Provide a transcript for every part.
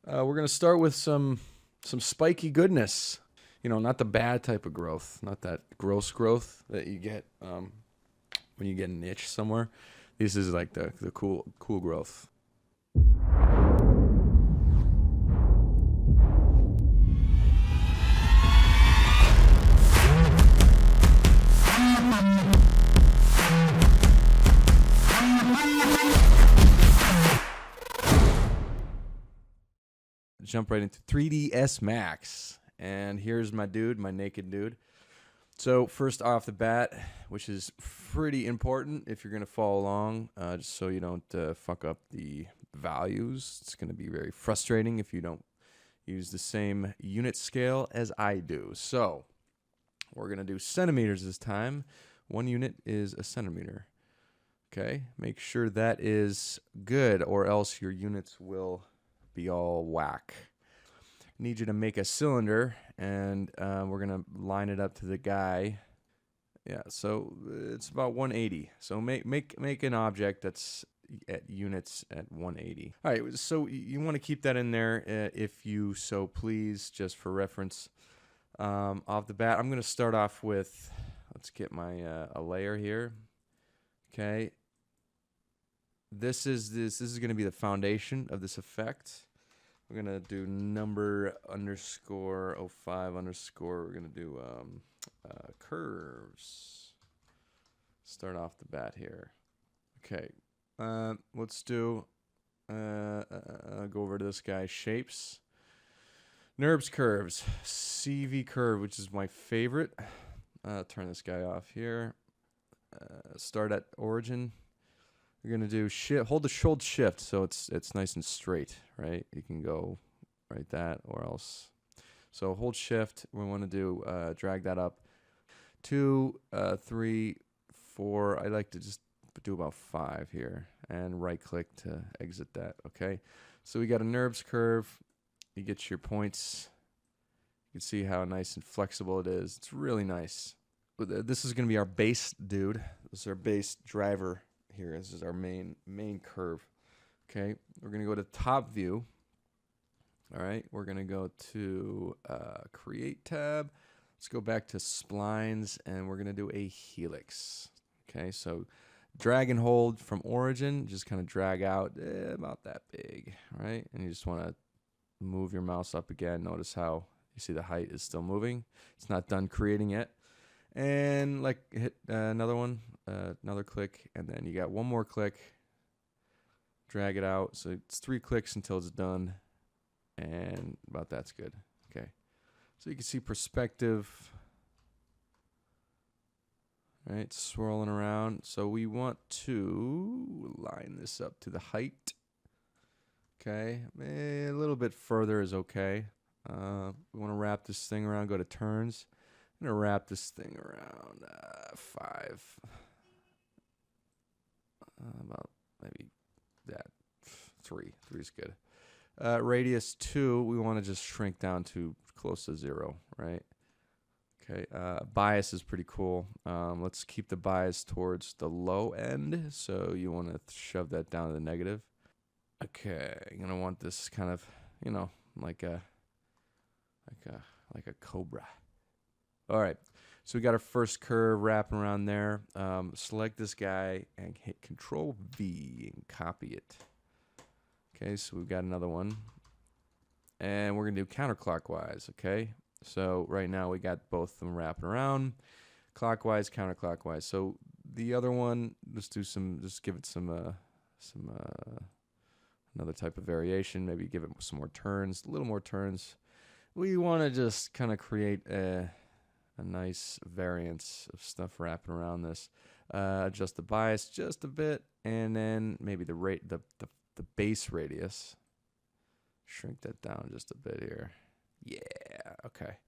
We're going to start with some spiky goodness. You know, not the bad type of growth, not that gross growth that you get when you get an itch somewhere. This is like the cool growth. Jump right into 3ds Max, and here's my dude, my naked dude. So first off the bat, which is pretty important if you're going to follow along, just so you don't fuck up the values. It's going to be very frustrating if you don't use the same unit scale as I do. So we're going to do centimeters this time. 1 unit is a centimeter. Okay, make sure that is good, or else your units will be all whack. Need you to make a cylinder, and we're gonna line it up to the guy. Yeah, so it's about 180. So make an object that's at units at 180. All right, so you want to keep that in there if you so please, just for reference. Off the bat, I'm gonna start off with, let's get my a layer here. Okay. This is going to be the foundation of this effect. We're going to do number underscore 05 underscore. We're going to do curves. Start off the bat here. Okay. Let's do go over to this guy, shapes. NURBS curves. CV curve, which is my favorite. Turn this guy off here. Start at origin. You're gonna do shift, hold shift, so it's nice and straight, right? You can go right that, or else. So hold shift. We want to do drag that up. 2, 3, 4. I like to just do about 5 here, and right click to exit that. Okay. So we got a NURBS curve. You get your points. You can see how nice and flexible it is. It's really nice. This is gonna be our base, dude. This is our base driver. Here, this is our main curve. Okay, we're gonna go to top view. All right, we're gonna go to create tab. Let's go back to splines, and we're gonna do a helix. Okay, so drag and hold from origin, just kind of drag out about that big, right? And you just want to move your mouse up again. Notice how you see the height is still moving. It's not done creating yet. And like hit another one, another click, and then you got one more click. Drag it out. So it's 3 clicks until it's done, and about that's good. Okay. So you can see perspective, right? Swirling around. So we want to line this up to the height. Okay. A little bit further is okay. We want to wrap this thing around. Go to turns. I'm going to wrap this thing around 5. About maybe that 3. 3 is good. Radius 2, we want to just shrink down to close to 0, right? Okay. Bias is pretty cool. Let's keep the bias towards the low end. So you want to shove that down to the negative. Okay. You're going to want this kind of, you know, like a cobra. All right, so we got our first curve wrapping around there. Select this guy and hit Control V and copy it. Okay, so we've got another one. And we're gonna do counterclockwise, okay? So right now we got both of them wrapping around. Clockwise, counterclockwise. So the other one, just give it some another type of variation. Maybe give it some more turns, a little more turns. We wanna just kind of create a nice variance of stuff wrapping around this. Adjust the bias just a bit, and then maybe the base radius. Shrink that down just a bit here. Yeah, okay.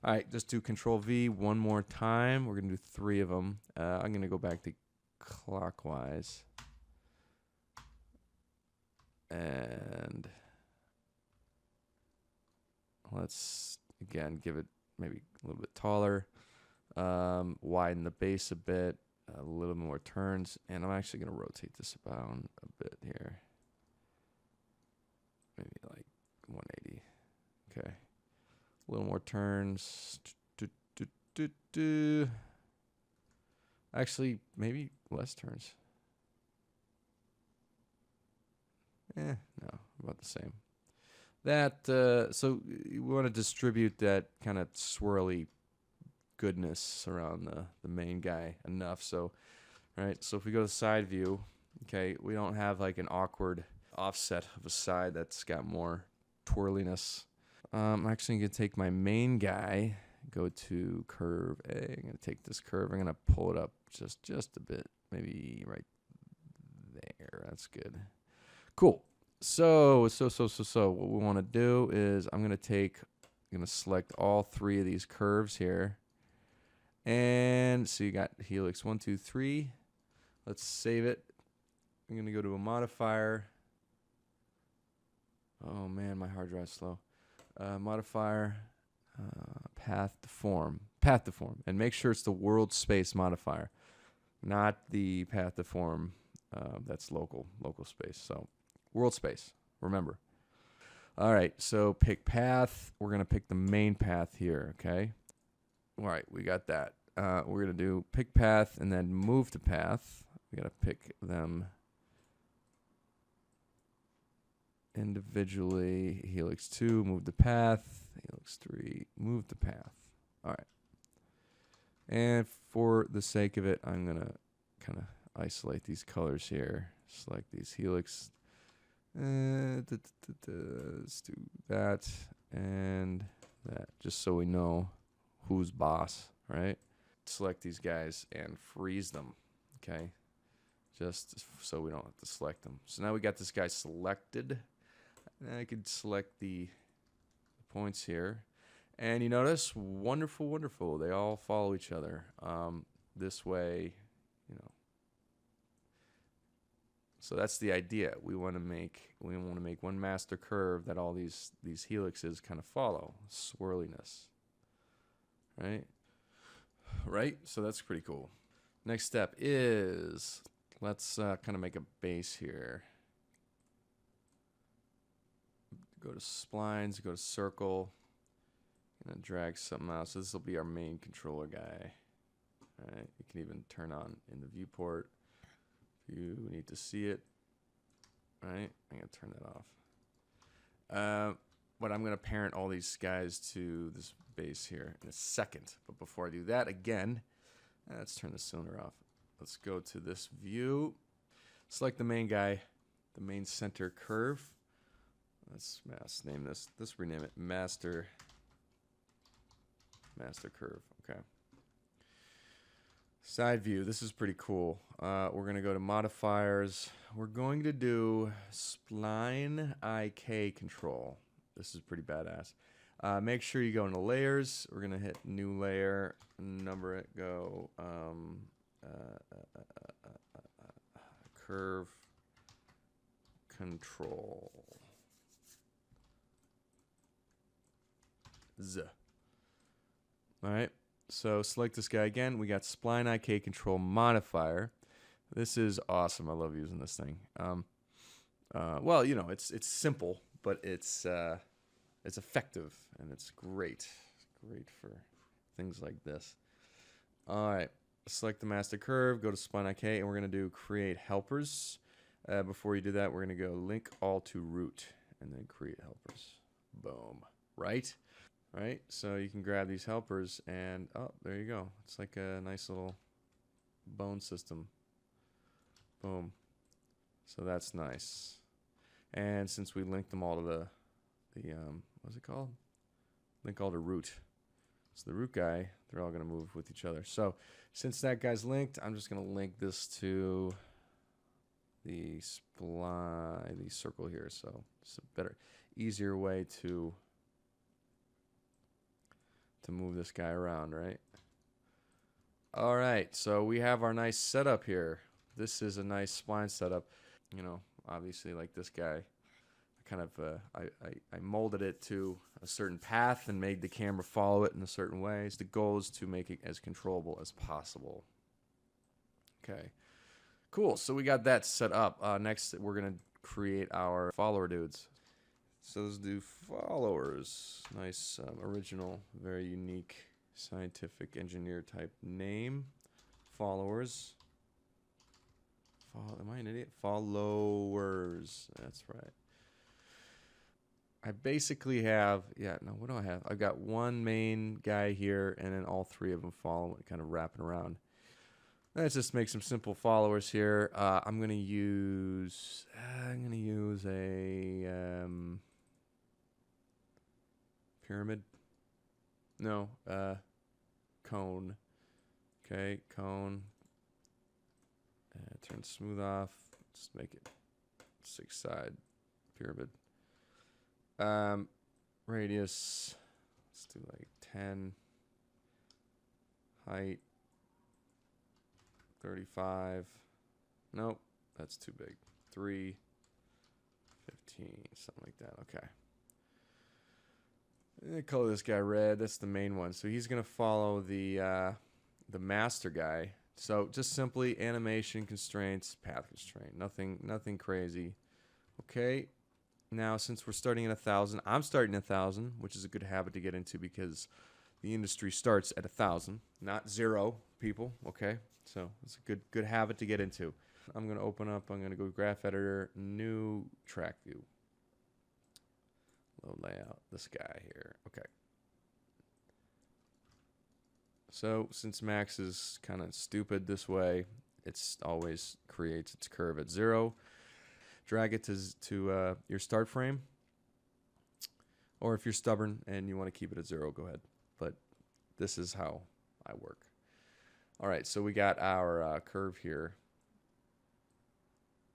All right, just do Control V one more time. We're gonna do 3 of them. I'm gonna go back to clockwise, and let's again give it maybe a little bit taller, widen the base a bit, a little more turns, and I'm actually going to rotate this around a bit here. Maybe like Okay. A little more turns. Actually, maybe less turns. No, about the same. That, so we want to distribute that kind of swirly goodness around the main guy enough. So, right, so if we go to side view, okay, we don't have like an awkward offset of a side that's got more twirliness. I'm actually going to take my main guy, go to curve A. I'm going to take this curve. I'm going to pull it up just a bit, maybe right there. That's good. Cool. So what we want to do is I'm going to select all three of these curves here. And so you got helix 1, 2, 3. Let's save it. I'm going to go to a modifier. Oh man, my hard drive's slow. Modifier, path deform, and make sure it's the world space modifier, not the path deform. That's local space. So world space, remember. All right, so pick path. We're gonna pick the main path here. Okay. All right, we got that. We're gonna do pick path and then move to path. We gotta pick them individually. Helix 2, move the path. Helix 3, move the path. All right. And for the sake of it, I'm going to kind of isolate these colors here. Select these helix. Let's do that and that, just so we know who's boss, right? Select these guys and freeze them, okay? Just so we don't have to select them. So now we got this guy selected. I could select the points here. And you notice, wonderful, they all follow each other. This way, you know. So that's the idea. We want to make one master curve that all these helixes kind of follow. Swirliness. Right? So that's pretty cool. Next step is, let's kind of make a base here. Go to splines, go to circle, and drag something out. So this will be our main controller guy. All right, you can even turn on in the viewport if you need to see it. All right, I'm gonna turn that off. But I'm gonna parent all these guys to this base here in a second. But before I do that, again, let's turn the cylinder off. Let's go to this view. Select the main guy, the main center curve. Let's name this. Let's rename it master curve. Okay. Side view. This is pretty cool. We're going to go to modifiers. We're going to do Spline IK control. This is pretty badass. Make sure you go into layers. We're going to hit new layer, number it, go curve control. All right, so select this guy again. We got Spline IK control modifier. This is awesome. I love using this thing. Well, you know, it's simple, but it's effective and it's great. It's great for things like this. All right, select the master curve. Go to Spline IK, and we're gonna do create helpers. Before you do that, we're gonna go link all to root and then create helpers. Boom. Right. Right, so you can grab these helpers and, oh, there you go. It's like a nice little bone system. Boom. So that's nice. And since we linked them all to the what's it called? Link all to root. So the root guy, they're all going to move with each other. So since that guy's linked, I'm just going to link this to the spline, the circle here. So it's a better, easier way to move this guy around, right? All right, so we have our nice setup here. This is a nice spline setup. You know, obviously, like this guy, kind of I molded it to a certain path and made the camera follow it in a certain ways. The goal is to make it as controllable as possible. Okay, cool. So we got that set up. Next, we're gonna create our follower dudes. So let's do followers. Nice, original, very unique, scientific engineer type name. Followers. Am I an idiot? Followers. That's right. I basically have, what do I have? I've got one main guy here, and then all three of them following, kind of wrapping around. Let's just make some simple followers here. I'm gonna use a pyramid. No, cone. Okay, cone. Turn smooth off. Just make it 6-side pyramid. Radius. Let's do like 10. Height. 35. Nope, that's too big. 3. 15. Something like that. Okay. Color this guy red. That's the main one. So he's gonna follow the master guy. So just simply animation constraints, path constraint. Nothing crazy. Okay. Now since we're starting at 1,000, I'm starting at 1,000, which is a good habit to get into because the industry starts at 1,000, not 0 people. Okay. So it's a good habit to get into. I'm gonna open up. I'm gonna go graph editor, new track view. Low layout, this guy here. Okay. So since Max is kind of stupid this way, it's always creates its curve at 0. Drag it to your start frame. Or if you're stubborn and you want to keep it at 0, go ahead. But this is how I work. All right, so we got our curve here.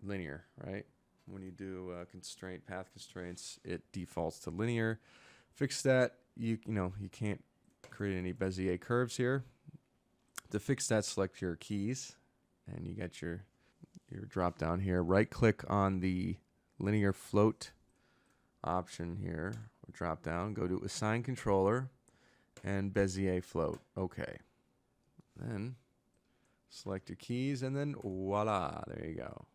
Linear, right? When you do constraint, path constraints, it defaults to linear. Fix that. You can't create any Bezier curves here. To fix that, select your keys, and you got your drop down here. Right click on the linear float option here, or drop down. Go to assign controller and Bezier float. Okay. Then select your keys, and then voila, there you go.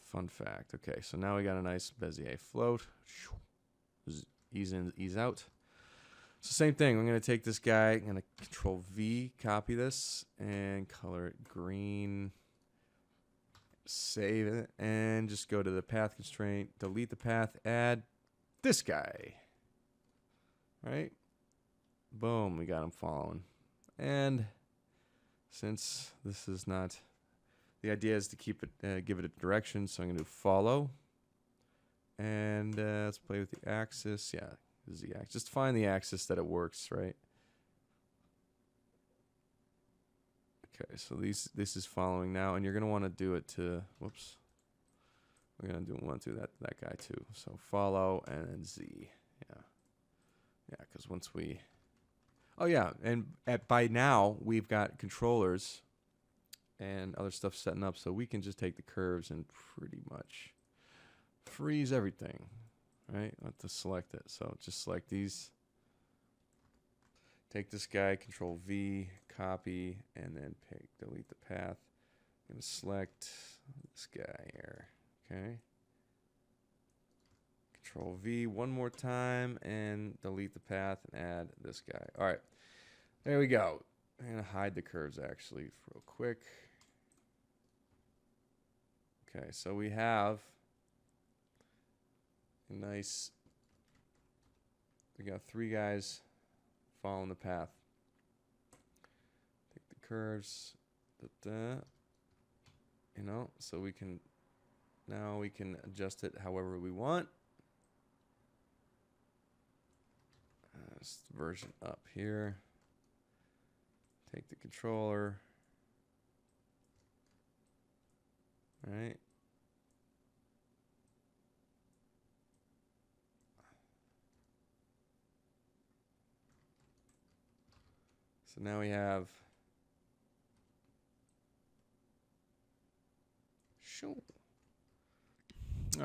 Fun fact. Okay, so now we got a nice Bezier float. Ease in, ease out. So same thing. I'm going to take this guy. I'm going to Control V, copy this, and color it green. Save it, and just go to the path constraint. Delete the path. Add this guy. Right? Boom. We got him following. And since this is not... The idea is to keep it, give it a direction. So I'm going to do follow. And let's play with the axis. Yeah, this is the axis. Just find the axis that it works, right? Okay, so this is following now, and you're going to want to do it to, whoops. We're going to want to do that guy too. So follow and then Z. Yeah. Yeah, because once we... Oh, yeah, and by now, we've got controllers and other stuff setting up, so we can just take the curves and pretty much freeze everything, right? I have to select it, so just select these. Take this guy, Control V, copy, and then delete the path. I'm gonna select this guy here, okay? Control V one more time and delete the path and add this guy. All right, there we go. I'm gonna hide the curves actually real quick. Okay, so we have a nice, we got 3 guys following the path. Take the curves, so we can, now we can adjust it however we want. Version up here. Take the controller. Right. So now we have all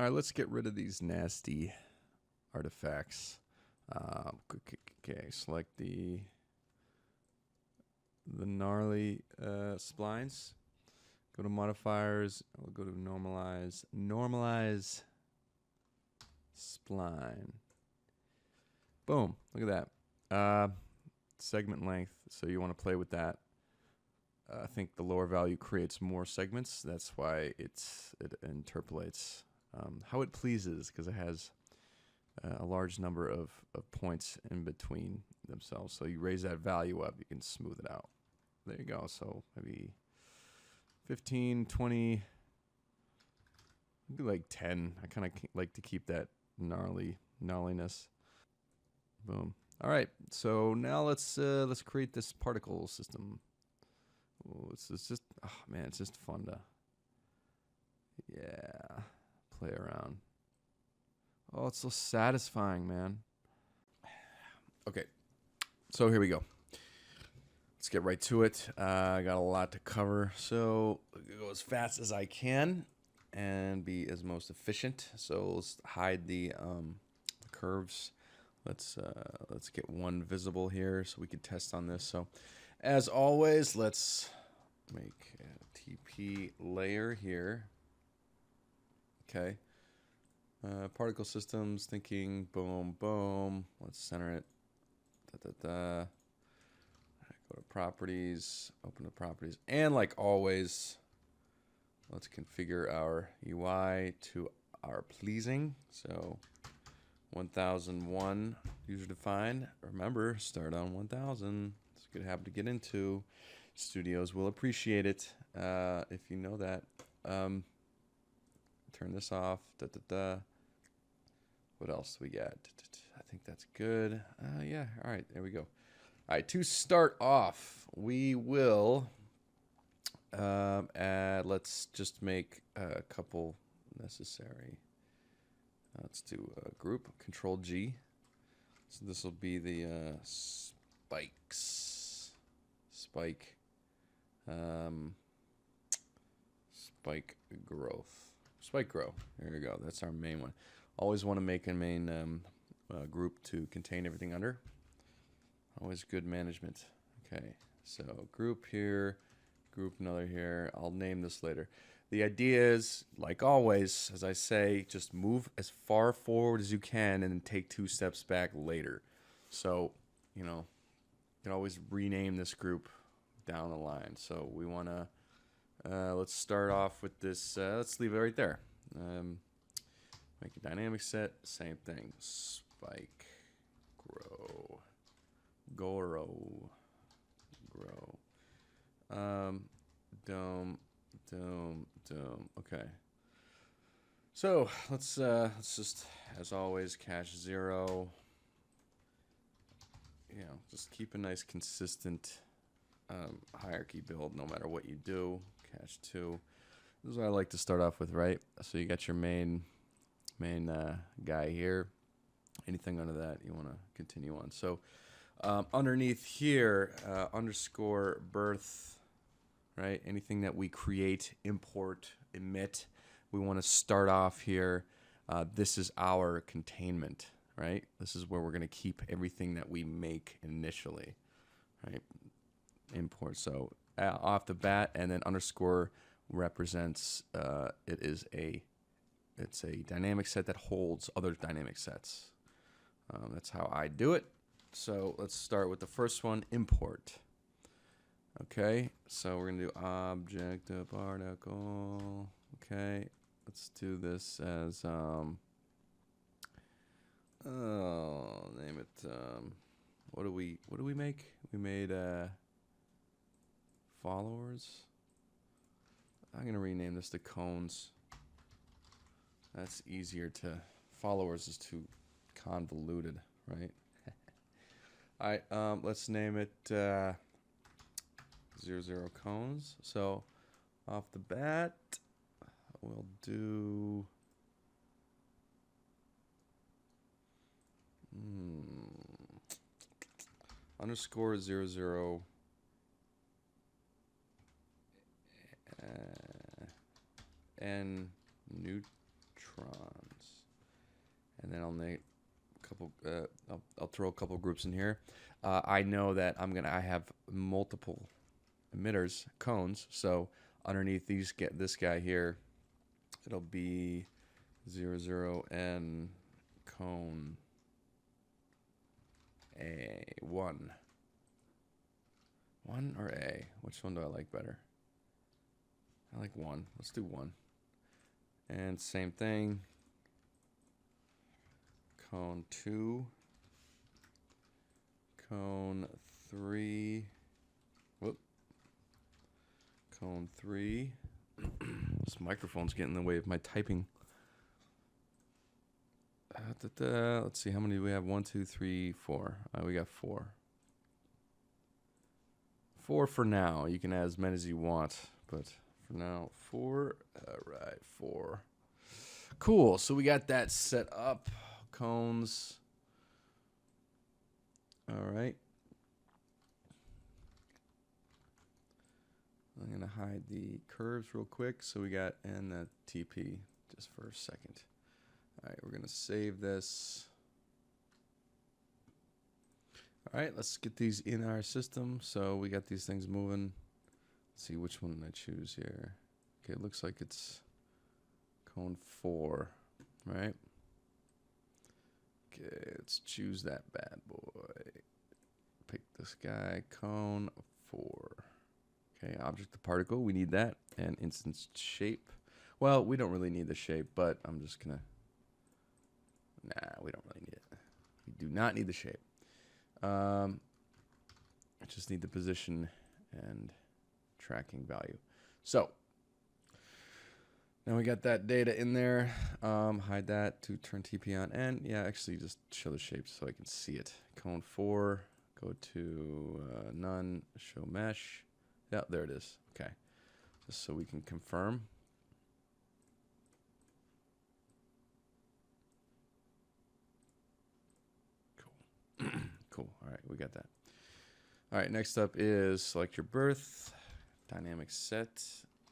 right, let's get rid of these nasty artifacts. Okay, select the gnarly splines. Go to modifiers. We'll go to normalize. Normalize spline. Boom. Look at that. Segment length. So you want to play with that. I think the lower value creates more segments. That's why it interpolates how it pleases, because it has a large number of points in between themselves. So you raise that value up, you can smooth it out. There you go. So maybe 15, 20, maybe like 10. I kind of like to keep that gnarliness. Boom. All right. So now let's create this particle system. Oh, it's just, oh man, it's just fun to, yeah, play around. Oh, it's so satisfying, man. Okay, so here we go. Let's get right to it. I got a lot to cover, so I'll go as fast as I can and be as most efficient. So let's hide the curves. Let's get one visible here so we can test on this. So as always, let's make a TP layer here. Okay. Particle systems, thinking, boom, boom. Let's center it. Go to properties, open the properties. And like always, let's configure our UI to our pleasing. So 1001 user defined. Remember, start on 1000. It's a good habit to get into. Studios will appreciate it if you know that. Turn this off. What else do we got? I think that's good. Yeah, all right, there we go. All right, to start off, we will let's just make a couple necessary. Let's do a group, Control G. So this will be the spikes. Spike growth. Spike grow. There you go. That's our main one. Always want to make a main group to contain everything under. Always good management. Okay, so group here, group another here. I'll name this later. The idea is, like always, as I say, just move as far forward as you can and then take 2 steps back later. So, you know, you can always rename this group down the line. So we want to, let's start off with this. Let's leave it right there. Make a dynamic set, same thing. Spike, grow, grow. Dome. Okay. So let's just, as always, cache 0. You know, just keep a nice consistent hierarchy build no matter what you do. Cache 2. This is what I like to start off with, right? So you got your main guy here. Anything under that you want to continue on. So underneath here, underscore birth, right? Anything that we create, import, emit, we want to start off here. This is our containment, right? This is where we're going to keep everything that we make initially, right? Import. So off the bat, and then underscore represents it's a dynamic set that holds other dynamic sets. That's how I do it. So let's start with the first one, import. Okay, so we're gonna do object of particle. Okay, let's do this as name it. What do we make? We made followers. I'm gonna rename this to cones. That's easier to. Followers is too convoluted, right? All right, let's name it 00 cones. So off the bat, we'll do underscore 00 n neutrons, and then I'll make a couple. I'll throw a couple groups in here. I know that I have multiple emitters, cones, so underneath this guy here, it'll be 00N cone A1. 1 or A? Which one do I like better? I like 1. Let's do 1. And same thing. Cone 2. Cone 3. Whoop. Cone 3. This microphone's getting in the way of my typing. Let's see, how many do we have? 1, 2, 3, 4. We got 4. 4 for now. You can add as many as you want, but for now, 4. All right, 4. Cool. So we got that set up. Cones. All right. I'm going to hide the curves real quick. So we got and the TP just for a second. All right, we're going to save this. All right, let's get these in our system. So we got these things moving. Let's see which one I choose here. Okay, it looks like it's cone 4, right? Okay, let's choose that bad boy. Pick this guy, cone 4. Okay, object to particle, we need that. And instance shape. Well, we don't really need the shape, but I'm just gonna, we don't really need it. We do not need the shape. I just need the position and tracking value. So now we got that data in there. Hide that to turn TP on, and yeah, actually just show the shape so I can see it. Cone 4, go to none, show mesh. Yeah, there it is. Okay, just so we can confirm. Cool. Cool. All right, we got that. All right, next up is select your birth, dynamic set.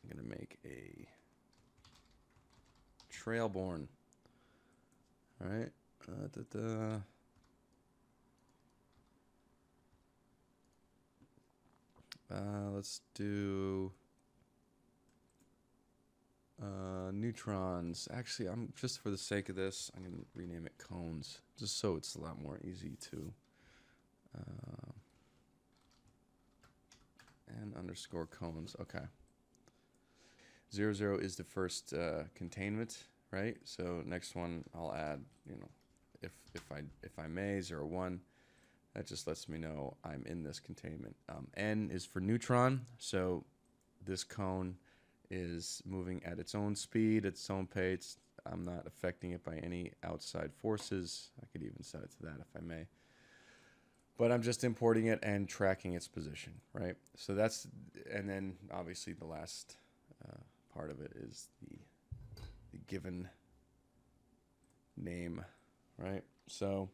I'm gonna make a trailborn. All right. Let's do neutrons. Actually, I'm just for the sake of this, I'm gonna rename it cones, just so it's a lot more easy to. And underscore cones. Okay. 00 is the first containment, right? So next one I'll add, you know, if I may, 01. That just lets me know I'm in this containment. N is for neutron, so this cone is moving at its own speed, its own pace. I'm not affecting it by any outside forces. I could even set it to that if I may. But I'm just importing it and tracking its position, right? So that's, and then obviously the last part of it is the given name, right? So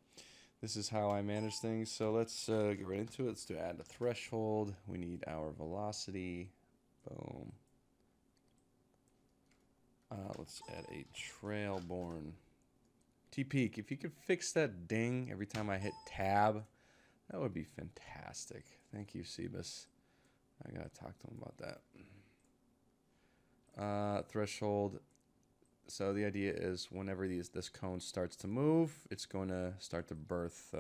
this is how I manage things. So let's get right into it. Let's do add a threshold. We need our velocity. Boom. Let's add a trailborn. T-peak, if you could fix that ding every time I hit tab, that would be fantastic. Thank you, Cebas. I gotta talk to him about that. Threshold. So the idea is whenever this cone starts to move, it's going to start to birth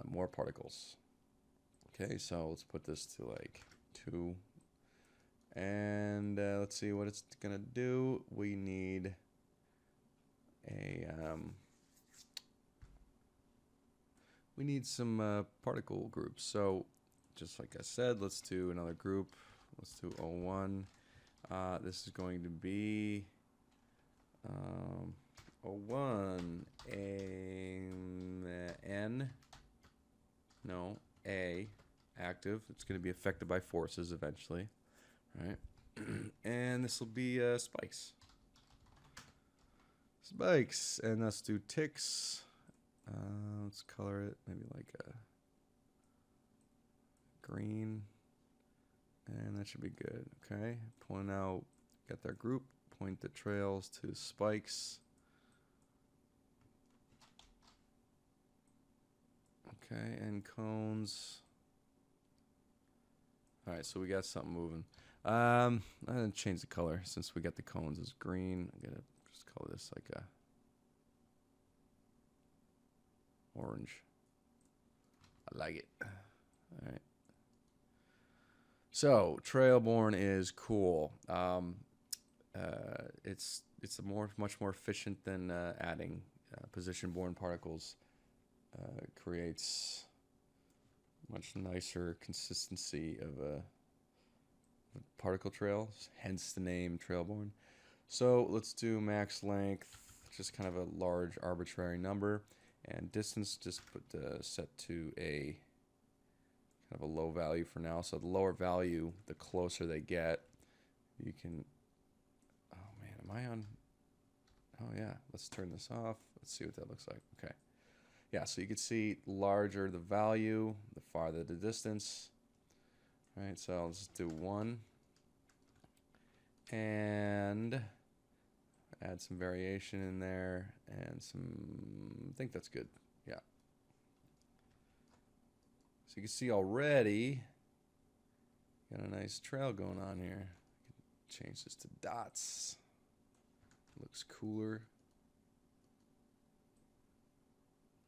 more particles. Okay, so let's put this to like 2. And let's see what it's going to do. We need a some particle groups. So just like I said, let's do another group. Let's do 01. This is going to be 01 A active. It's going to be affected by forces eventually, right? And this will be spikes. Spikes, and let's do ticks. Let's color it maybe like a green, and that should be good. Okay, point out, got their group, point the trails to spikes. Okay, and cones. All right, so we got something moving. I'm gonna change the color since we got the cones as green. I'm gonna just call this like a orange. I like it. All right. So Trailborn is cool. It's much more efficient than adding position-borne particles. Creates much nicer consistency of a particle trail, hence the name Trailborn. So let's do max length, just kind of a large arbitrary number, and distance just put set to a kind of a low value for now. So the lower value, the closer they get. You can. Oh man, am I on? Oh yeah, let's turn this off. Let's see what that looks like. Okay. Yeah, so you can see larger the value, the farther the distance. All right, so I'll just do 1. And add some variation in there and some, I think that's good. Yeah. So you can see already, got a nice trail going on here. Change this to dots. Looks cooler.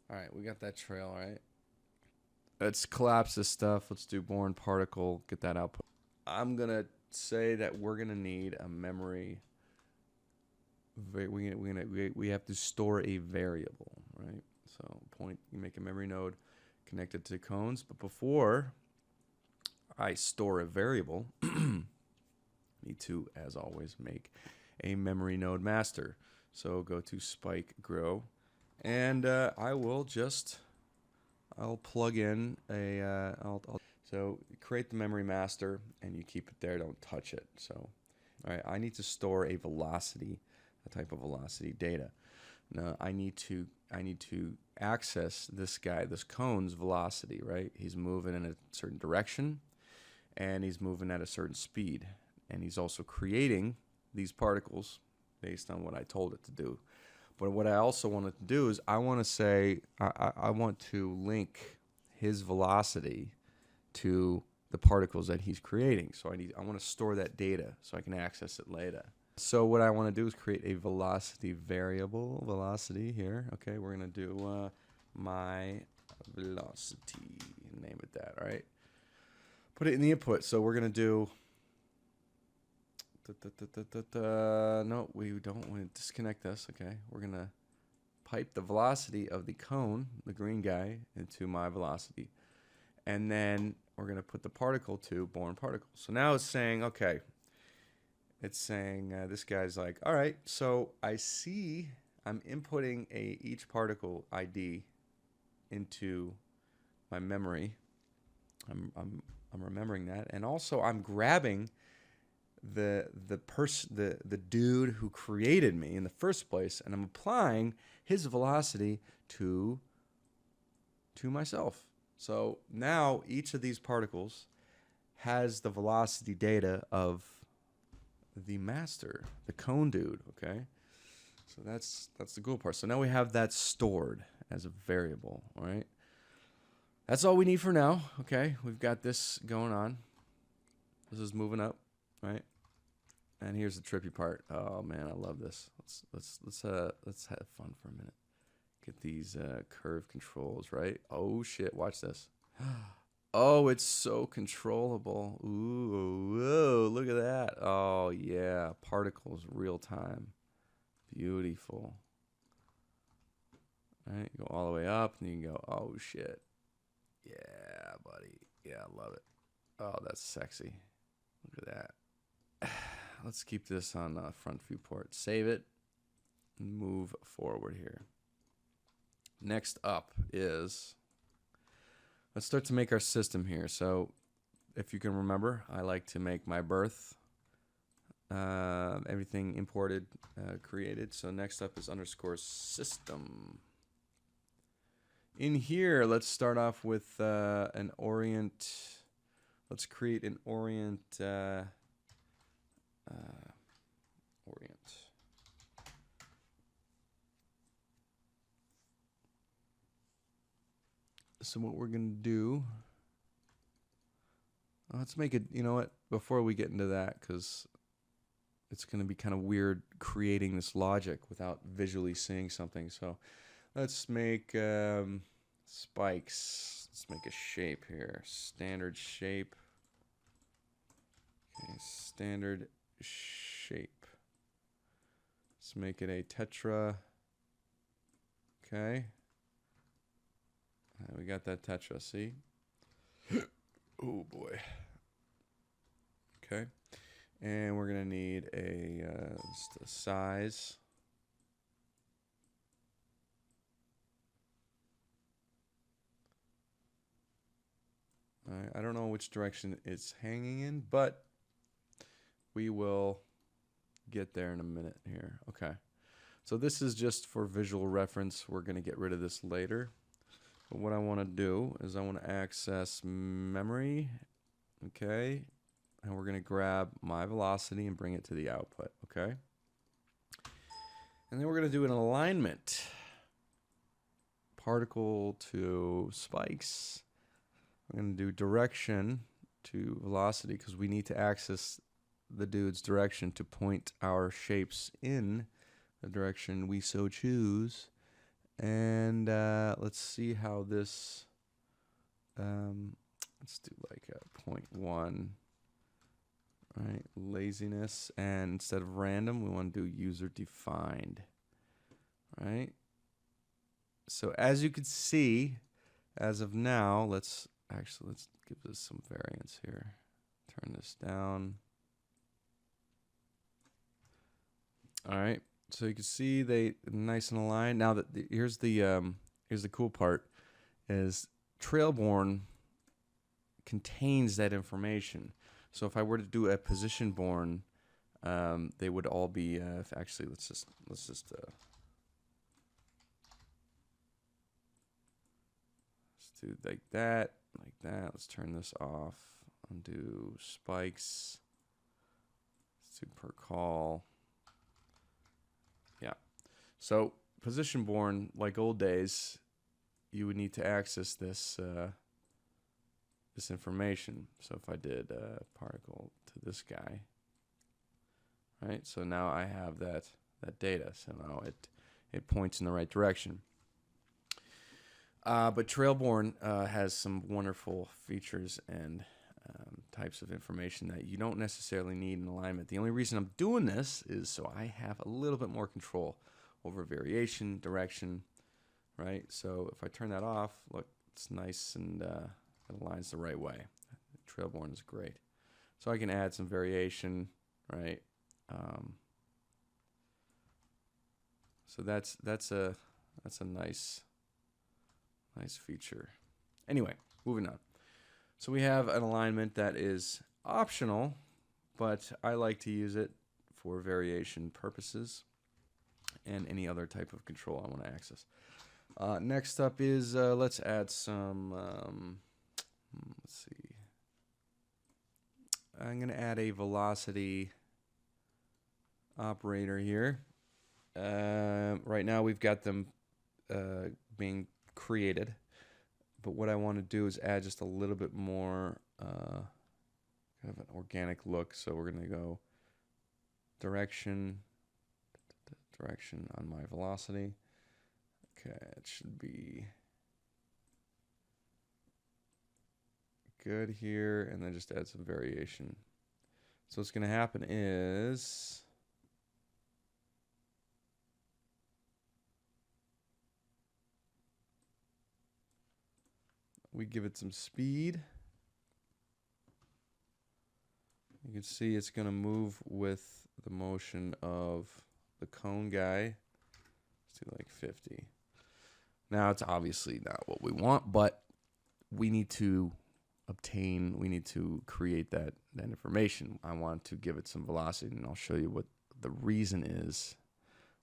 All right, we got that trail, right? Let's collapse this stuff. Let's do born particle, get that output. I'm gonna say that we're gonna need a memory. We have to store a variable, right? So you make a memory node connected to cones, but before I store a variable, need to, as always, make a memory node master. So go to Spike Grow, and I'll plug in a so create the memory master, and you keep it there. Don't touch it. So, all right, I need to store a velocity, a type of velocity data. Now I need to access this guy, this cone's velocity, right? He's moving in a certain direction, and he's moving at a certain speed, and he's also creating these particles based on what I told it to do. But what I also wanted to do is I want to say I want to link his velocity to the particles that he's creating. So I want to store that data so I can access it later. So what I want to do is create a velocity variable, velocity here. Okay, we're going to do my velocity, name it that, all right? Put it in the input. So we're going to do, no, we don't want to disconnect this, okay? We're going to pipe the velocity of the cone, the green guy, into my velocity. And then we're going to put the particle to born particle. So now it's saying, okay, it's saying this guy's like, all right, so I see I'm inputting each particle ID into my memory. I'm remembering that, and also I'm grabbing the dude who created me in the first place, and I'm applying his velocity to myself. So now each of these particles has the velocity data of the master, the cone dude, okay? So that's the cool part. So now we have that stored as a variable, all right? That's all we need for now, okay? We've got this going on. This is moving up, right? And here's the trippy part. Oh man, I love this. Let's have fun for a minute. Get these curve controls, right? Oh shit, watch this. Oh, it's so controllable. Ooh, whoa, look at that. Oh yeah, particles real time. Beautiful. All right, go all the way up, and you can go, oh shit. Yeah, buddy. Yeah, I love it. Oh, that's sexy. Look at that. Let's keep this on front viewport. Save it and move forward here. Next up is, let's start to make our system here. So if you can remember, I like to make my birth, everything imported, created. So next up is underscore system. In here, let's start off with an orient. Let's create an orient. Orient. So what we're going to do, Let's make it, you know what, before we get into that, because it's going to be kind of weird creating this logic without visually seeing something. So let's make spikes. Let's make a shape here. Standard shape. Okay, standard shape. Let's make it a tetra. Okay. We got that tetra, see? Oh boy. Okay. And we're going to need just a size. I don't know which direction it's hanging in, but we will get there in a minute here. Okay. So this is just for visual reference. We're going to get rid of this later. But what I want to do is I want to access memory. Okay. And we're going to grab my velocity and bring it to the output. Okay. And then we're going to do an alignment. Particle to spikes. I'm going to do direction to velocity because we need to access the dude's direction to point our shapes in the direction we so choose. And let's see how this, let's do like a 0.1, right? Laziness, and instead of random, we want to do user defined, right? So as you can see, as of now, let's give this some variance here. Turn this down. All right. So you can see they nice and aligned. Now that here's the cool part is Trailborn contains that information. So if I were to do a position born, they would all be actually let's just do like that. Let's turn this off. Undo spikes. Let's do per call. Yeah. So position born, like old days, you would need to access this this information. So if I did particle to this guy, right? So now I have that data. So now it points in the right direction. But Trailborn has some wonderful features and types of information that you don't necessarily need in alignment. The only reason I'm doing this is so I have a little bit more control over variation, direction, right? So if I turn that off, look, it's nice and it aligns the right way. Trailborn is great. So I can add some variation, right? So that's a nice feature. Anyway, moving on. So we have an alignment that is optional, but I like to use it for variation purposes and any other type of control I want to access. Next up is let's add some, let's see. I'm going to add a velocity operator here. Right now we've got them being created, but what I want to do is add just a little bit more kind of an organic look. So we're going to go direction on my velocity. Okay, it should be good here, and then just add some variation. So what's going to happen is we give it some speed. You can see it's going to move with the motion of the cone guy. Let's do like 50. Now, it's obviously not what we want, but we need to create that information. I want to give it some velocity, and I'll show you what the reason is.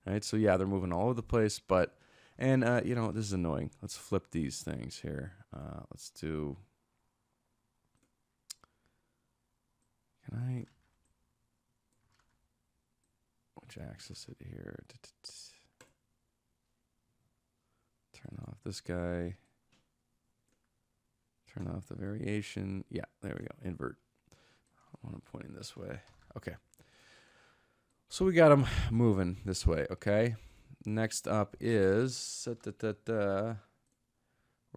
All right, so yeah, they're moving all over the place, but, and you know, this is annoying. Let's flip these things here. Let's do, which axis it here? Turn off this guy. Turn off the variation. Yeah, there we go. Invert. I want to point this way. Okay. So we got them moving this way, okay? Next up is we're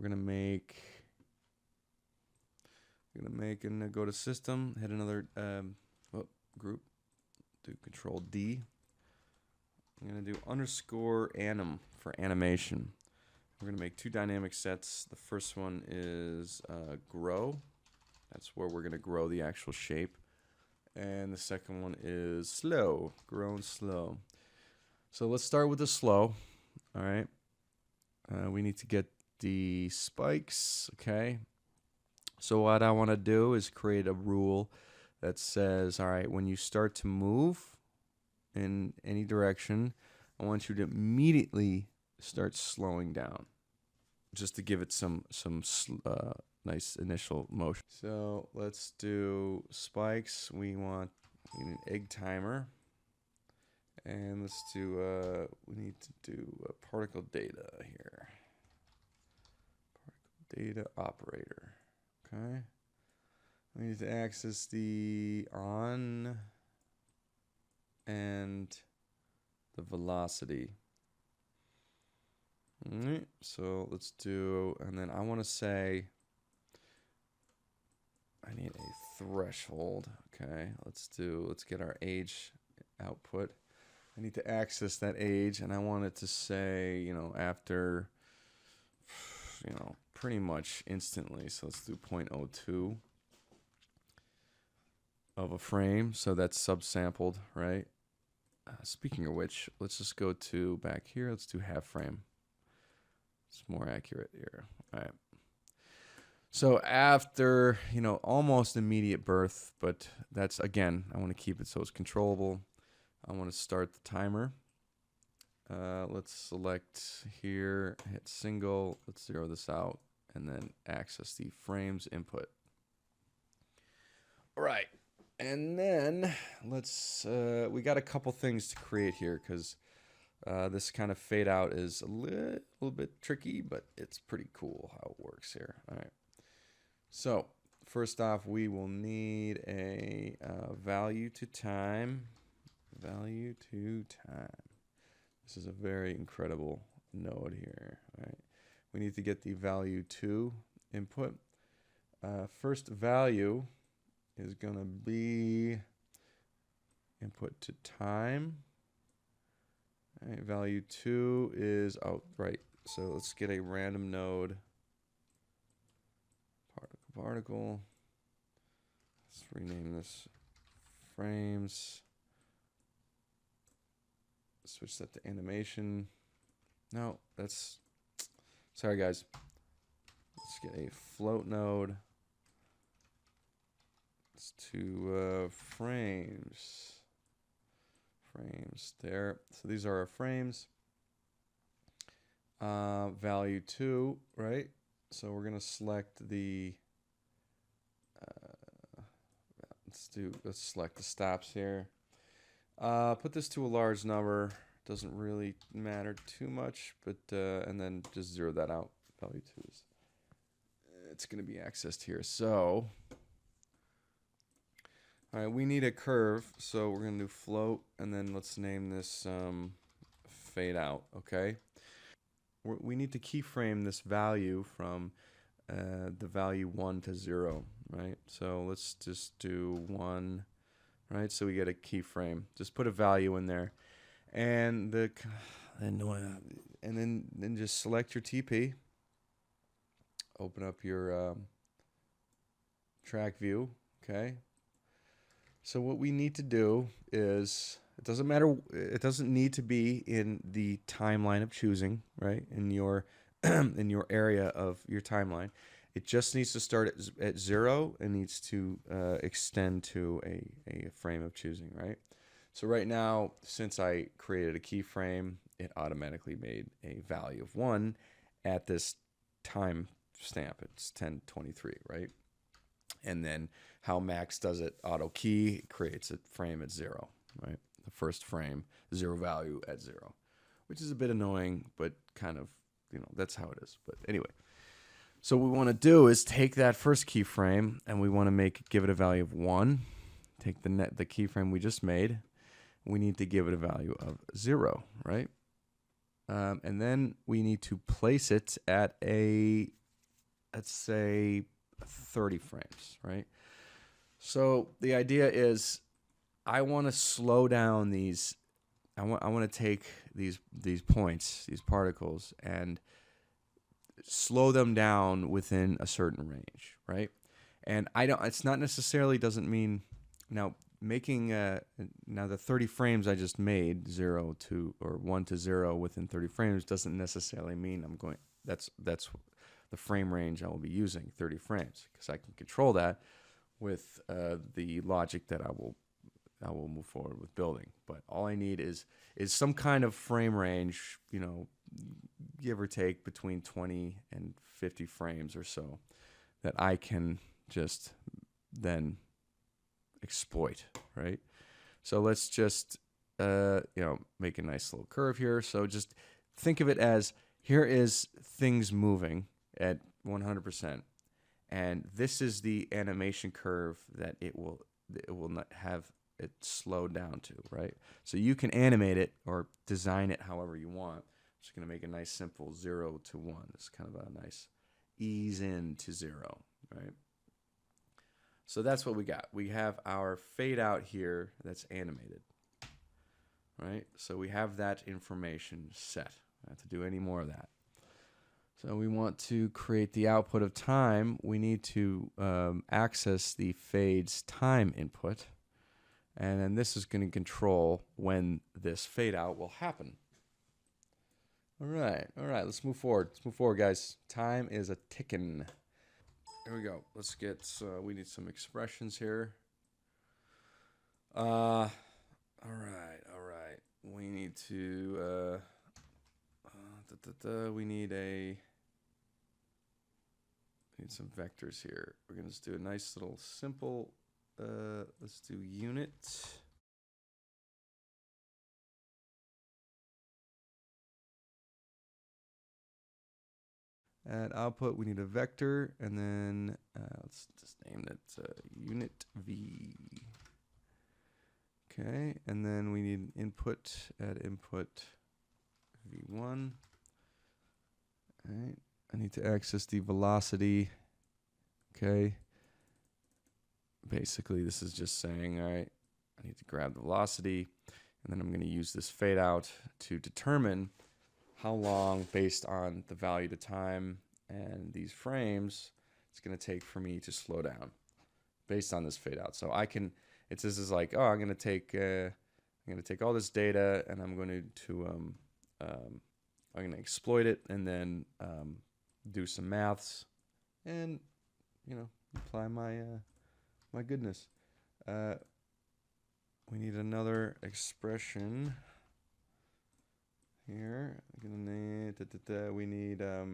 gonna make and go to system, hit another group, do Control D. I'm gonna do _anim for animation. We're gonna make 2 dynamic sets. The first one is grow. That's where we're gonna grow the actual shape. And the second one is slow, grow and slow. So let's start with the slow. All right. We need to get the spikes. Okay. So what I want to do is create a rule that says, all right, when you start to move in any direction, I want you to immediately start slowing down, just to give it some nice initial motion. So let's do spikes. We need an egg timer, and let's do we need to do particle data here. Particle data operator. Okay. We need to access the on and the velocity. All right. So let's do, and then I want to say, I need a threshold. Okay, let's get our age output. I need to access that age, and I want it to say, you know, after, you know, pretty much instantly. So let's do 0.02 of a frame. So that's subsampled, right? Speaking of which, let's just go to back here. Let's do half frame. It's more accurate here. All right. So after, you know, almost immediate birth, but that's, again, I want to keep it so it's controllable. I want to start the timer. Let's select here, hit single. Let's zero this out, and then access the frames input. All right. And then let's, we got a couple things to create here, because this kind of fade out is a little bit tricky, but it's pretty cool how it works here. All right. So first off, we will need a value to time. Value to time. This is a very incredible node here. All right. We need to get the value to input. First value is going to be input to time. All right, value 2 is right. So let's get a random node. Particle. Let's rename this frames. Switch that to animation. No, that's, sorry guys. Let's get a float node. Let's do frames. Frames there. So these are our frames. Value 2, right? So we're gonna select the let's select the stops here. Put this to a large number. Doesn't really matter too much, but and then just zero that out. Value 2 is, it's going to be accessed here. So, all right, we need a curve, so we're going to do float, and then let's name this fade out. Okay. We need to keyframe this value from the value 1 to 0, right? So let's just do 1. Right, so we get a keyframe. Just put a value in there, and then just select your TP. Open up your track view. Okay. So what we need to do is, it doesn't matter. It doesn't need to be in the timeline of choosing, right? In your in your area of your timeline. It just needs to start at 0 and needs to extend to a frame of choosing, right? So right now, since I created a keyframe, it automatically made a value of 1 at this time stamp. It's 10:23, right? And then how Max does it, auto key, creates a frame at 0, right? The first frame, 0 value at 0, which is a bit annoying, but kind of, you know, that's how it is. But anyway. So what we want to do is take that first keyframe and we want to give it a value of 1. Take the keyframe we just made. We need to give it a value of 0, right? And then we need to place it at let's say 30 frames, right? So the idea is I want to slow down these. I want to take these points, these particles, and slow them down within a certain range, right? And it's not necessarily doesn't mean now making now the 30 frames I just made 0 to or 1 to 0 within 30 frames doesn't necessarily mean I'm going that's the frame range I will be using, 30 frames, because I can control that with the logic that I will move forward with building. But all I need is some kind of frame range, you know, give or take between 20 and 50 frames or so, that I can just then exploit, right? So let's just make a nice little curve here. So just think of it as here is things moving at 100%, and this is the animation curve that it will not have it slowed down to, right? So you can animate it or design it however you want. I'm just going to make a nice simple 0 to 1. It's kind of a nice ease in to 0, right? So that's what we got. We have our fade out here that's animated, right? So we have that information set. I don't have to do any more of that. So we want to create the output of time. We need to access the fade's time input. And then this is going to control when this fade out will happen. All right, let's move forward. Let's move forward, guys. Time is a ticking. Here we go. Let's get, we need some expressions here. All right. We need to, we need some vectors here. We're going to just do a nice little simple, let's do unit. At output, we need a vector, and then let's just name it unit v. Okay, and then we need input at input v1. All right, I need to access the velocity. Okay, basically this is just saying, all right, I need to grab the velocity, and then I'm going to use this fade out to determine how long, based on the value to time and these frames, it's going to take for me to slow down based on this fade out. So I can, this is like, oh, I'm going to take all this data and I'm going to exploit it and then do some maths and, you know, apply my goodness. We need another expression here. We need a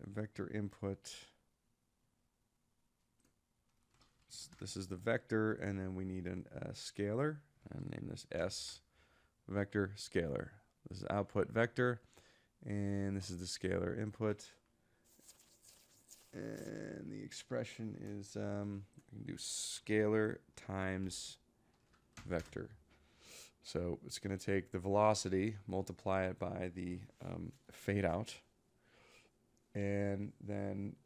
vector input. This is the vector, and then we need a scalar. And name this S vector scalar. This is output vector, and this is the scalar input. And the expression is we can do scalar times vector. So it's going to take the velocity, multiply it by the fade out, and then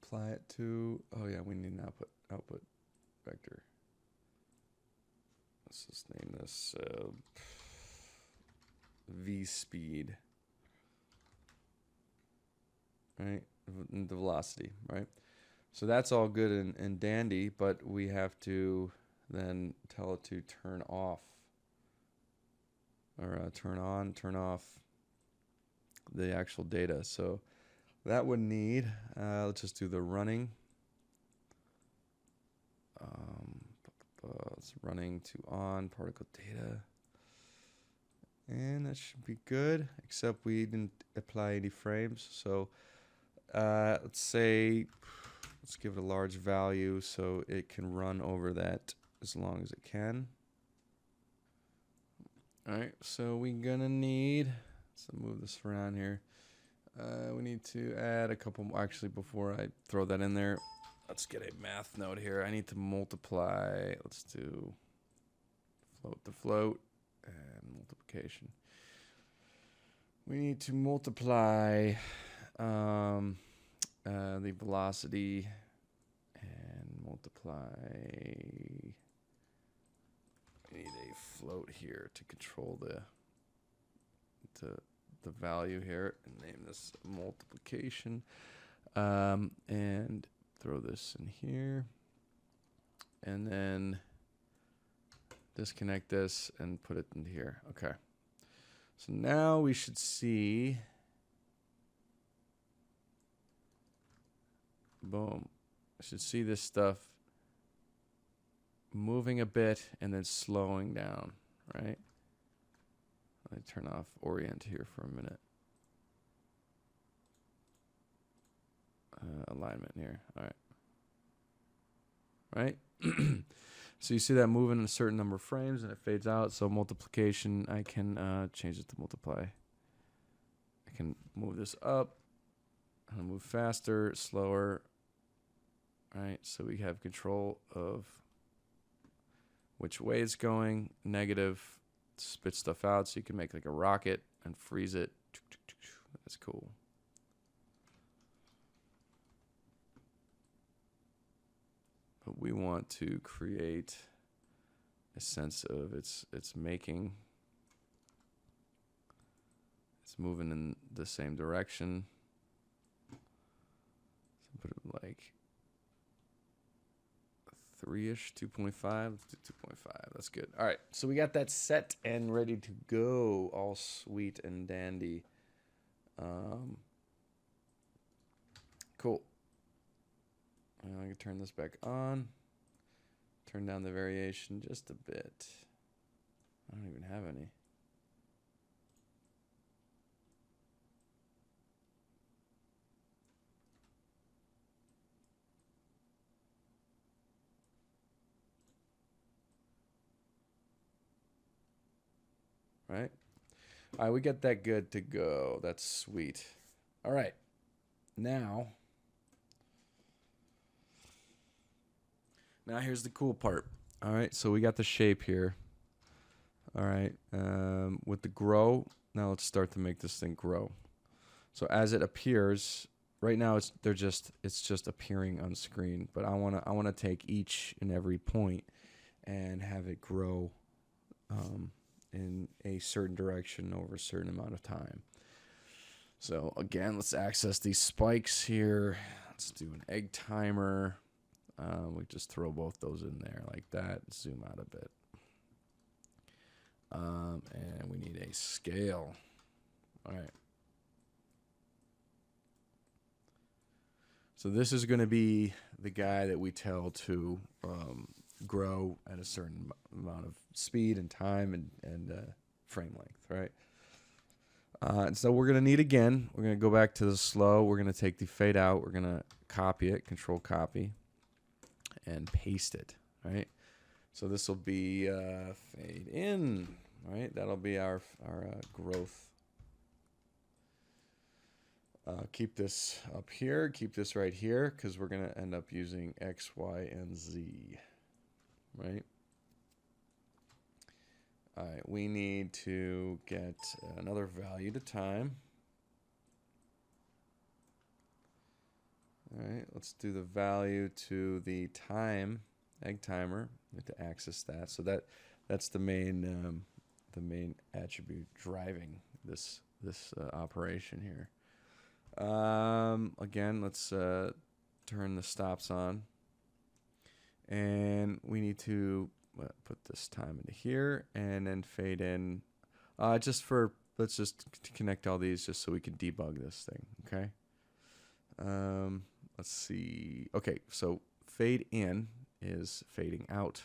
apply it to, oh yeah, we need an output vector. Let's just name this v speed, right? The velocity, right? So that's all good and dandy, but we have to then tell it to turn off or turn on, turn off the actual data. So that would need, let's just do the running. It's running to on particle data. And that should be good, except we didn't apply any frames. So let's say, let's give it a large value so it can run over that as long as it can. All right, so we're gonna need, let's move this around here. We need to add a couple more. Actually, before I throw that in there, let's get a math note here. I need to multiply. Let's do float to float and multiplication. We need to multiply the velocity and multiply. We need a float here to control the value here, and name this multiplication, and throw this in here, and then disconnect this and put it in here. Okay, so now we should see, boom, I should see this stuff moving a bit and then slowing down, right? Let me turn off orient here for a minute. Alignment here. All right. Right? So you see that moving in a certain number of frames and it fades out. So multiplication, I can change it to multiply. I can move this up. I'll move faster, slower. All right. So we have control of which way it's going. Negative. Spit stuff out so you can make like a rocket and freeze it. That's cool. But we want to create a sense of it's making, it's moving in the same direction. So put it like 3-ish, 2.5. Let's do 2.5. That's good. All right. So we got that set and ready to go. All sweet and dandy. Cool. I can turn this back on. Turn down the variation just a bit. I don't even have any. Right? All right, we got that good to go. That's sweet. All right. Now here's the cool part. All right, so we got the shape here. All right, with the grow, now let's start to make this thing grow. So as it appears, right now it's just appearing on screen, but I wanna take each and every point and have it grow in a certain direction over a certain amount of time. So again, let's access these spikes here. Let's do an egg timer. We just throw both those in there like that. Zoom out a bit. And we need a scale. All right. So this is going to be the guy that we tell to grow at a certain amount of speed and time and frame length, right? And so we're going to need, again, we're going to go back to the slow. We're going to take the fade out. We're going to copy it, control copy, and paste it, right? So this will be fade in, right? That'll be our growth. Keep this up here, keep this right here, because we're going to end up using X, Y, and Z, right? All right, we need to get another value to time. All right, let's do the value to the time, egg timer. We have to access that. So that's the main attribute driving this operation here. Again, let's turn the stops on, and we need to put this time into here and then fade in. Let's just connect all these just so we can debug this thing. Okay. Let's see. Okay, so fade in is fading out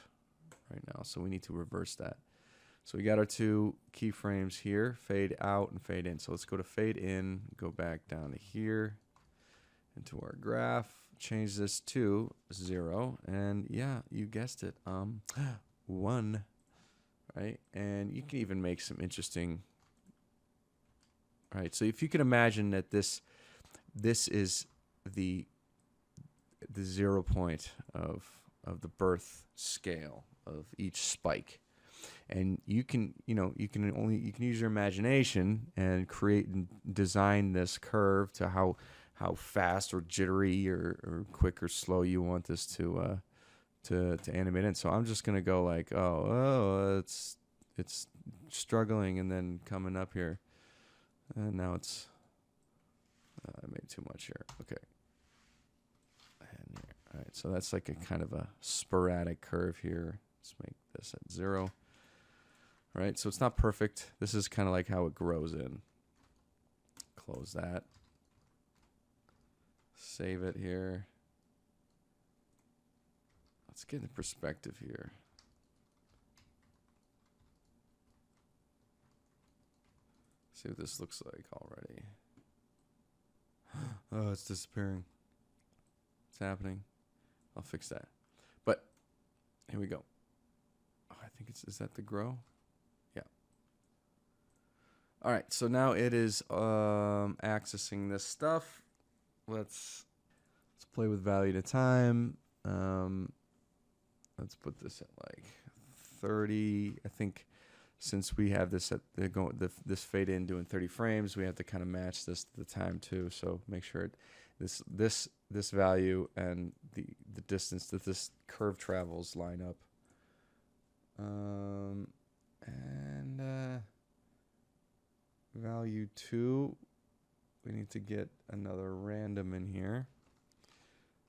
right now, so we need to reverse that. So we got our two keyframes here, fade out and fade in. So let's go to fade in, go back down to here into our graph, change this to 0, and yeah, you guessed it, 1. right? And you can even make some interesting, right? So if you can imagine that this is the 0 point of the birth scale of each spike, and you can use your imagination and create and design this curve to how fast or jittery or quick or slow you want this to animate in. So I'm just gonna go like, it's struggling and then coming up here, and now it's I made too much here. Okay. And here. All right, so that's like a kind of a sporadic curve here. Let's make this at 0. All right, so it's not perfect. This is kind of like how it grows in. Close that. Save it here. Let's get in perspective here. See what this looks like already. Oh, it's disappearing. It's happening. I'll fix that. But here we go. Oh, I think is that the grow? Yeah. All right, so now it is accessing this stuff. Let's play with value to time. Let's put this at like 30. I think since we have this at this fade in doing 30 frames, we have to kind of match this to the time too. So make sure this value and the distance that this curve travels line up. And value 2, we need to get another random in here,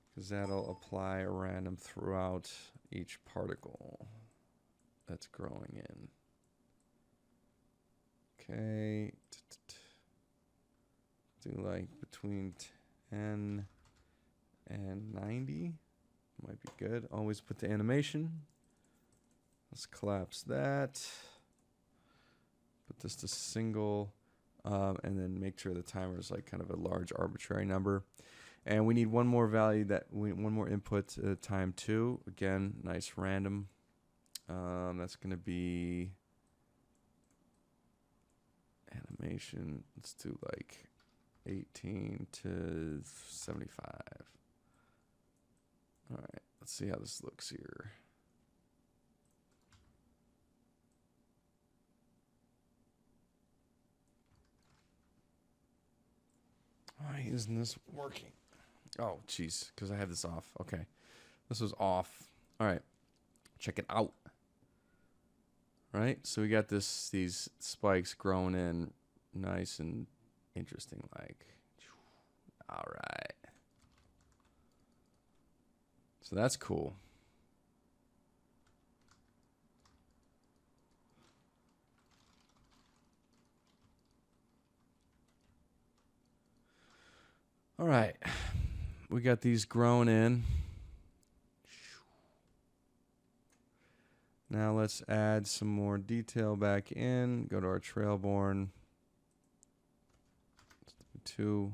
because that'll apply a random throughout each particle that's growing in. Okay, do like between 10 and 90, might be good. Always put the animation. Let's collapse that. Put this to single, and then make sure the timer is like kind of a large arbitrary number. And we need one more value one more input, time 2. Again, nice random. That's going to be animation. Let's do like 18 to 75. All right, let's see how this looks here. Why isn't this working? Oh, jeez, because I have this off. Okay, this was off. All right, check it out. Right, so we got these spikes growing in nice and interesting, like. All right, so that's cool. All right, we got these growing in. Now let's add some more detail back in. Go to our trailborn. 2.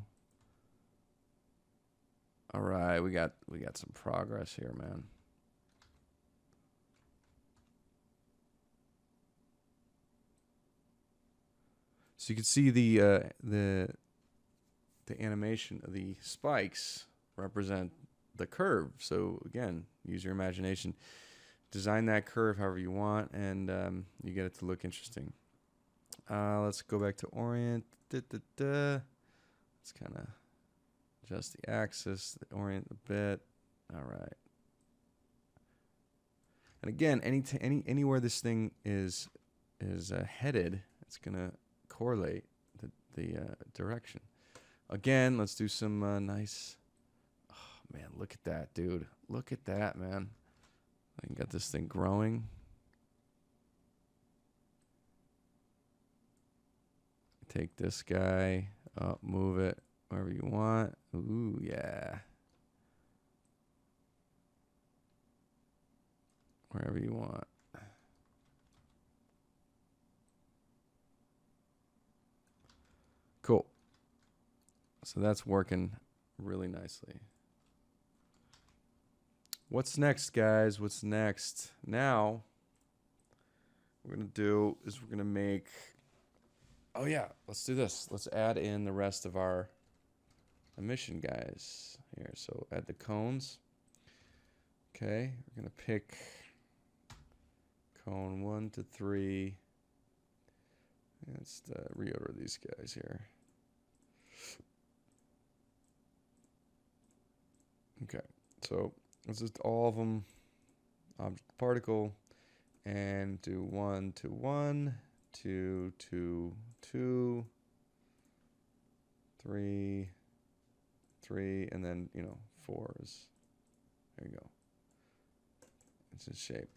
All right, we got some progress here, man. So you can see the animation of the spikes represent the curve. So again, use your imagination. Design that curve however you want, and you get it to look interesting. Let's go back to orient. Let's kind of adjust the axis, orient a bit. All right. And again, anywhere this thing is headed, it's gonna correlate the direction. Again, let's do some nice. Oh man, look at that, dude! Look at that, man. I got this thing growing. Take this guy up, move it wherever you want. Ooh, yeah. Wherever you want. Cool. So that's working really nicely. What's next, guys? What's next? Now, we're gonna do is we're gonna make. Oh yeah, let's do this. Let's add in the rest of our emission guys here. So add the cones. Okay, we're gonna pick cone 1 to 3. Let's reorder these guys here. Okay, so let's just all of them object particle and do 1 to 1, 2 to 2, 3, 3, and then 4 is there. You go. It's a shape.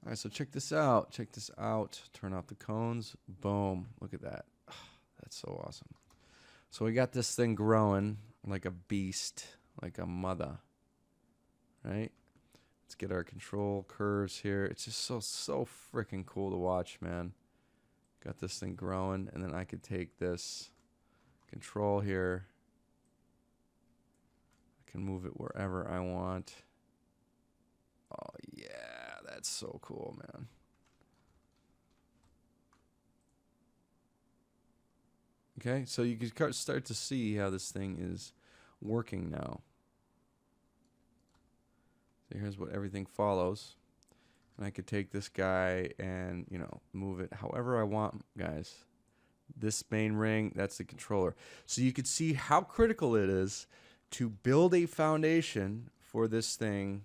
All right, so check this out. Check this out. Turn off the cones. Boom. Look at that. That's so awesome. So we got this thing growing like a beast, like a mother, right? Let's get our control curves here. It's just so freaking cool to watch, man. Got this thing growing, and then I could take this control here. I can move it wherever I want. Oh, yeah, that's so cool, man. Okay, so you can start to see how this thing is working now. So here's what everything follows. And I could take this guy and, move it however I want, guys. This main ring, that's the controller. So you could see how critical it is to build a foundation for this thing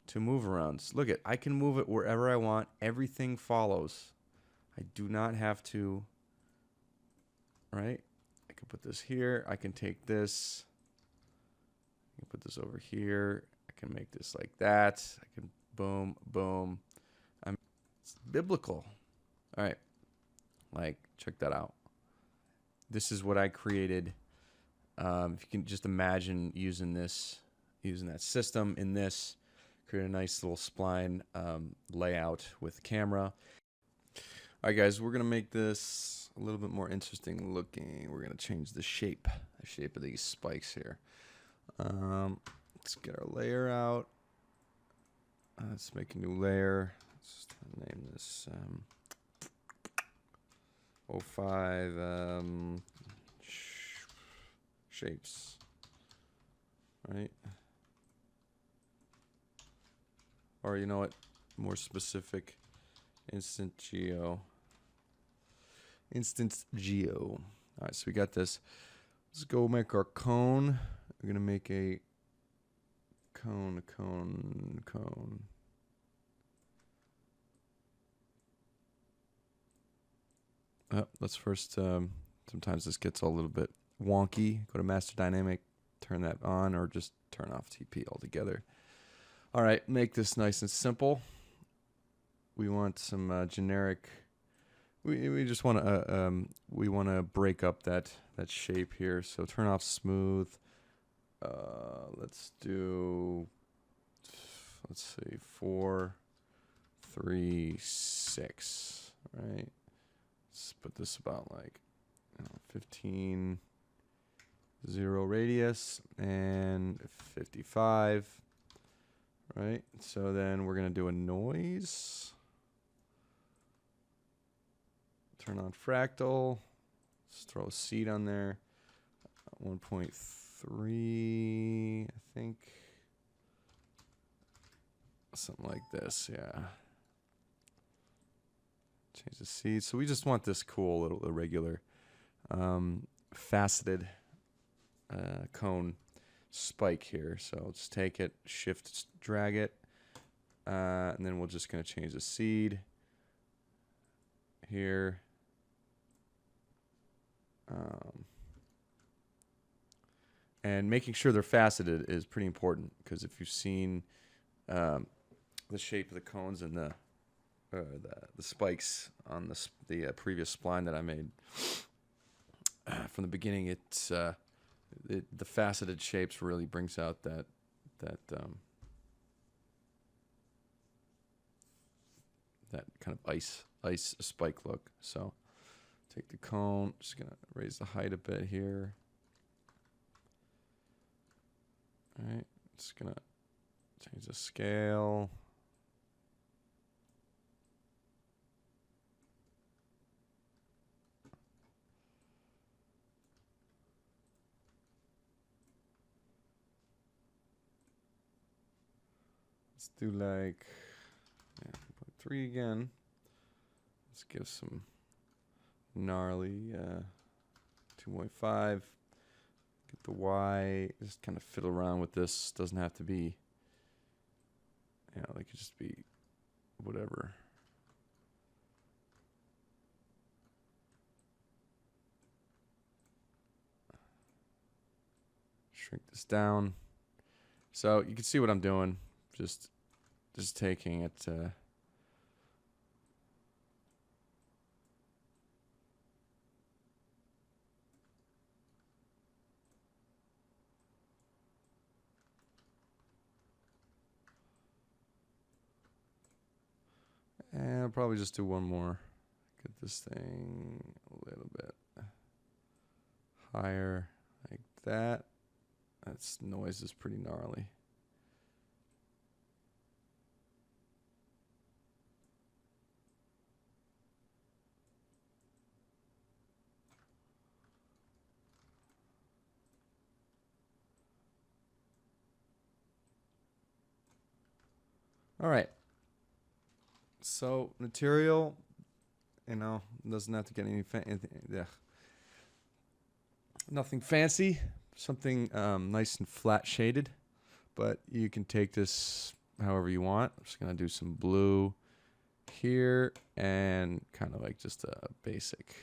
to move around. So look I can move it wherever I want. Everything follows. I do not have to, right? I can put this here. I can take this. I can put this over here. I can make this like that. I can boom, boom. It's biblical. All right. Like, check that out. This is what I created. If you can just imagine using that system in this, create a nice little spline layout with camera. All right, guys, we're going to make this a little bit more interesting looking. We're going to change the shape of these spikes here. Let's get our layer out. Let's make a new layer. Let's name this 05 shapes, right? Or you know what? More specific, instance geo. All right, so we got this. Let's go make our cone. We're gonna make a cone. Let's first, sometimes this gets a little bit wonky. Go to Master Dynamic, turn that on, or just turn off TP altogether. All right, make this nice and simple. We want some generic. We just want to we want to break up that shape here. So turn off smooth. Let's see, 4, 3, 6. Right. Let's put this about like 15, 0 radius, and 55. Right. So then we're gonna do a noise. Turn on fractal. Let's throw a seed on there. 1.3, I think. Something like this, yeah. Change the seed. So we just want this cool little irregular faceted cone spike here. So let's take it, shift, drag it, and then we're just going to change the seed here. And making sure they're faceted is pretty important, because if you've seen the shape of the cones and the spikes on the previous spline that I made from the beginning, it's the faceted shapes really brings out that kind of ice spike look. So take the cone, just gonna raise the height a bit here. All right, just gonna change the scale. Let's do like 3 again. Let's give some gnarly 2.5. Get the Y. Just kind of fiddle around with this. Doesn't have to be, you know, it could just be whatever. Shrink this down. So you can see what I'm doing. Just taking it. And I'll probably just do one more. Get this thing a little bit higher, like that. That's noise is pretty gnarly. All right. So material, you know, doesn't have to get nothing fancy. Something nice and flat shaded, but you can take this however you want. I'm just gonna do some blue here and kind of like just a basic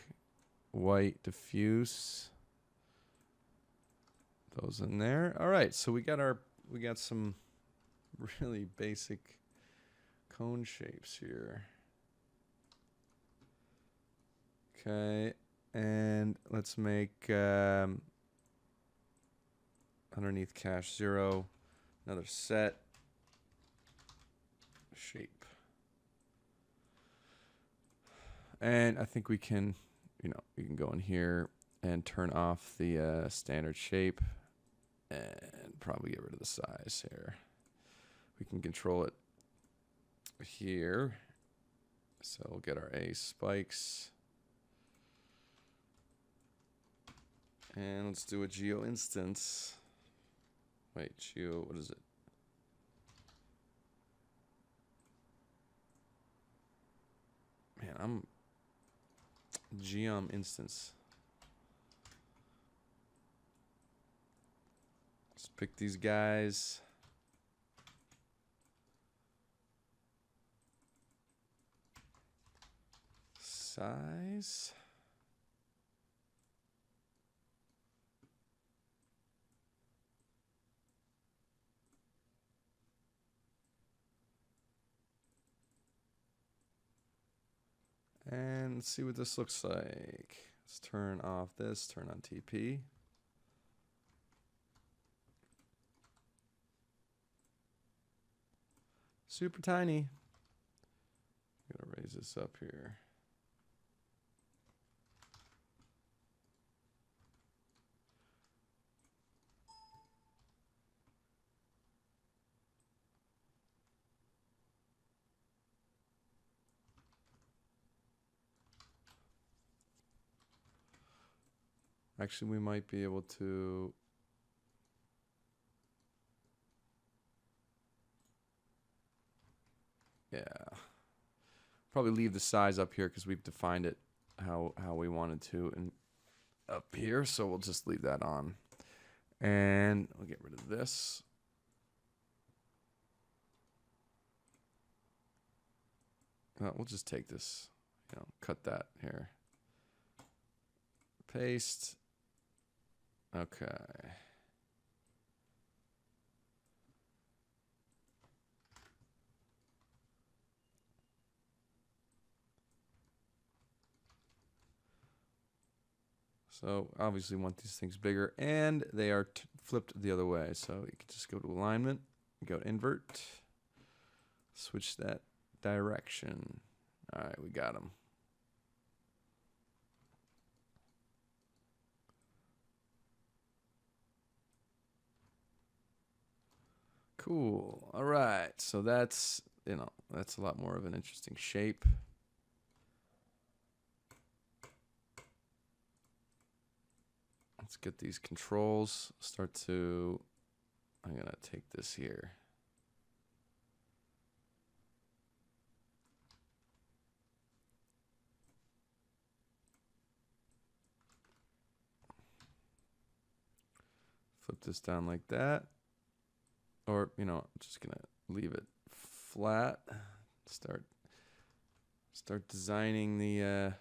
white diffuse. Those in there. All right, so we got some really basic cone shapes here. Okay, and let's make underneath cache 0 another set shape. And I think we can, you know, we can go in here and turn off the standard shape and probably get rid of the size here. We can control it here. So we'll get our A spikes. And let's do a geo instance. Wait, geo, what is it? Man, I'm geom instance. Let's pick these guys. Size. And let's see what this looks like. Let's turn off this, turn on TP. Super tiny. I'm gonna raise this up here. Actually, we might be able to. Yeah. Probably leave the size up here because we've defined it how we wanted to and up here. So we'll just leave that on. And we'll get rid of this. We'll just take this, you know, cut that here. Paste. Okay. So obviously want these things bigger, and they are flipped the other way. So you can just go to alignment, go to invert, switch that direction. All right, we got them. Cool. All right. So that's, you know, that's a lot more of an interesting shape. Let's get these controls. Start to, I'm going to take this here. flip this down like that. Or, you know, I'm just going to leave it flat. Start designing the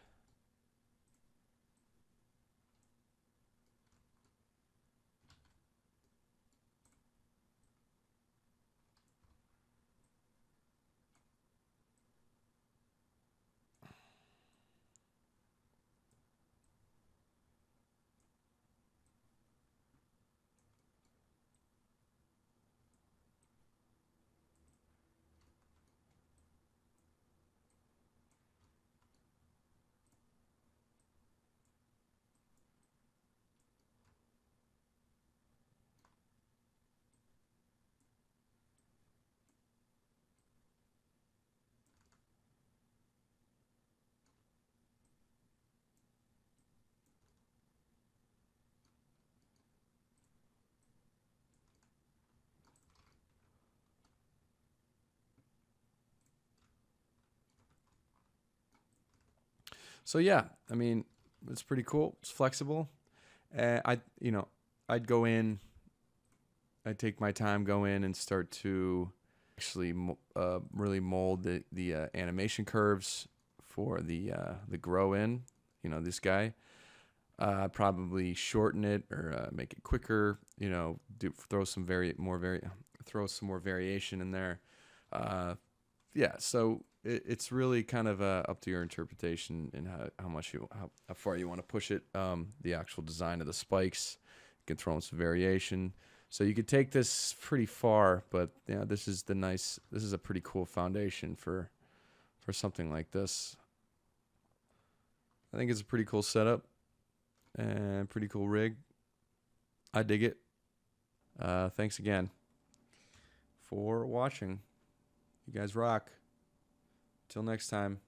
So yeah, I mean, it's pretty cool. It's flexible. I'd go in. I'd take my time, go in, and start to actually really mold the animation curves for the grow in. You know, this guy. Probably shorten it or make it quicker. You know, throw some more variation in there. Yeah, so it's really kind of up to your interpretation and how far you want to push it. The actual design of the spikes, you can throw in some variation. So you could take this pretty far, but yeah, this is a pretty cool foundation for something like this. I think it's a pretty cool setup and pretty cool rig. I dig it. Thanks again for watching. You guys rock. Till next time.